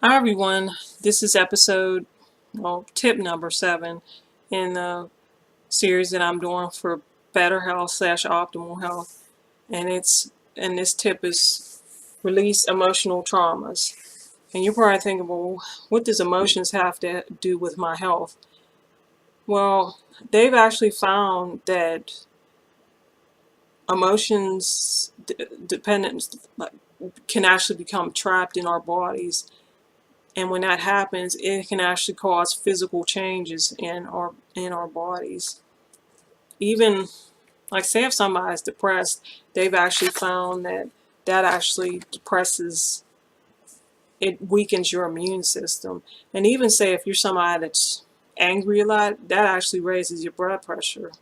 Hi everyone, this is tip number 7 in the series that I'm doing for better health slash optimal health. And this tip is release emotional traumas. And you're probably thinking, well, what does emotions have to do with my health? Well, they've actually found that emotions dependent can actually become trapped in our bodies, and when that happens, it can actually cause physical changes in our bodies. Even, like, say if somebody's depressed, they've actually found that actually depresses, it weakens your immune system. And even say if you're somebody that's angry a lot, that actually raises your blood pressure.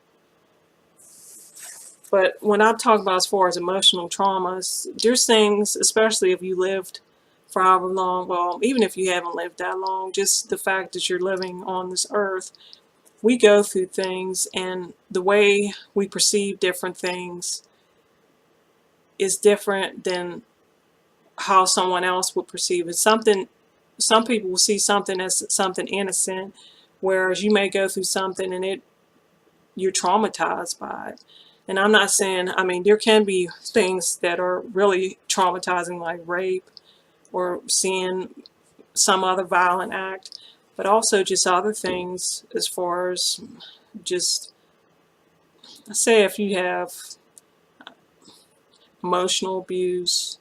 But when I talk about as far as emotional traumas, there's things, especially if you lived for however long, well, even if you haven't lived that long, just the fact that you're living on this earth, we go through things, and the way we perceive different things is different than how someone else would perceive it. Some people will see something as something innocent, whereas you may go through something and you're traumatized by it. And I'm not saying, I mean, there can be things that are really traumatizing, like rape or seeing some other violent act, but also just other things as far as just, say, if you have emotional abuse.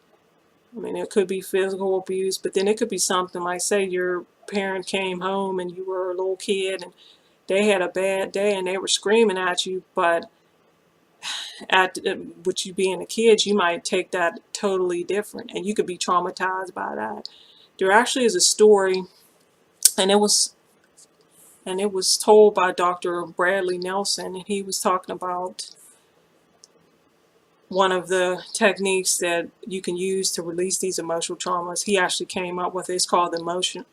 I mean, it could be physical abuse, but then it could be something like, say, your parent came home and you were a little kid and they had a bad day and they were screaming at you, but with you being a kid, you might take that totally different, and you could be traumatized by that. There actually is a story, and it was told by Dr. Bradley Nelson, and he was talking about one of the techniques that you can use to release these emotional traumas. He actually came up with it. It's called the Emotion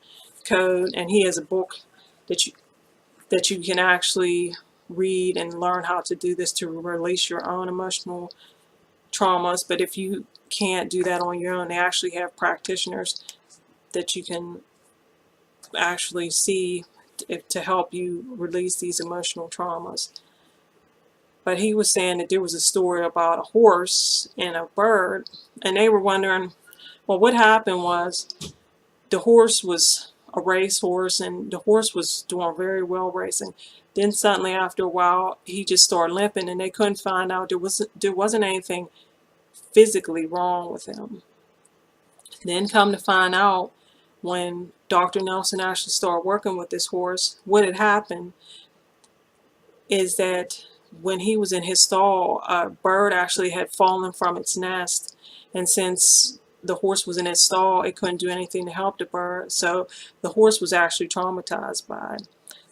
Code, and he has a book that you can actually read and learn how to do this to release your own emotional traumas. But if you can't do that on your own, they actually have practitioners that you can actually see to help you release these emotional traumas. But he was saying that there was a story about a horse and a bird, and they were wondering, well, what happened was the horse was a racehorse, and the horse was doing very well racing. Then suddenly, after a while, he just started limping, and they couldn't find out there wasn't anything physically wrong with him. Then come to find out, when Dr. Nelson actually started working with this horse, what had happened is that when he was in his stall, a bird actually had fallen from its nest, and since the horse was in its stall, it couldn't do anything to help the bird, so the horse was actually traumatized by it.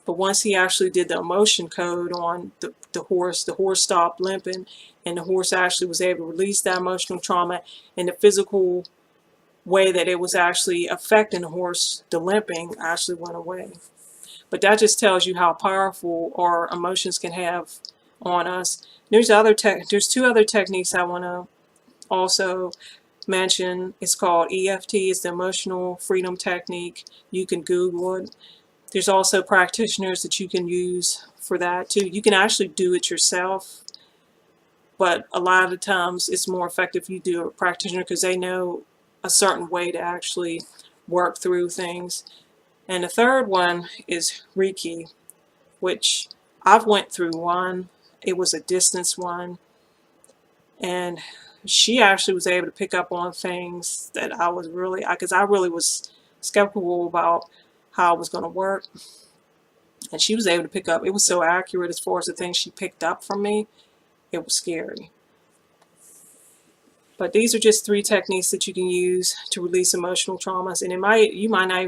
But once he actually did the emotion code on the horse stopped limping, and the horse actually was able to release that emotional trauma, and the physical way that it was actually affecting the horse, the limping actually went away. But that just tells you how powerful our emotions can have on us. There's two other techniques I want to also mention. It's called EFT. It's the Emotional Freedom Technique. You can Google it. There's also practitioners that you can use for that too. You can actually do it yourself, but a lot of the times it's more effective if you do a practitioner, because they know a certain way to actually work through things. And the third one is Reiki, which I've went through one. It was a distance one, and she actually was able to pick up on things that I was really, because I really was skeptical about how it was going to work, and she was able to pick up. It was so accurate as far as the things she picked up from me. It was scary. But these are just 3 techniques that you can use to release emotional traumas, and you might not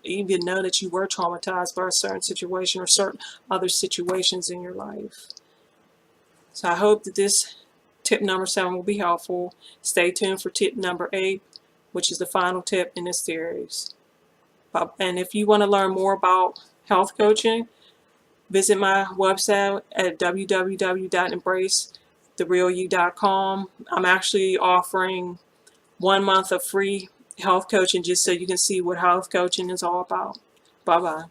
even know that you were traumatized by a certain situation or certain other situations in your life. So I hope that this tip number 7 will be helpful. Stay tuned for tip number 8, which is the final tip in this series. And if you want to learn more about health coaching, visit my website at www.embracetherealyou.com. I'm actually offering 1 month of free health coaching just so you can see what health coaching is all about. Bye bye.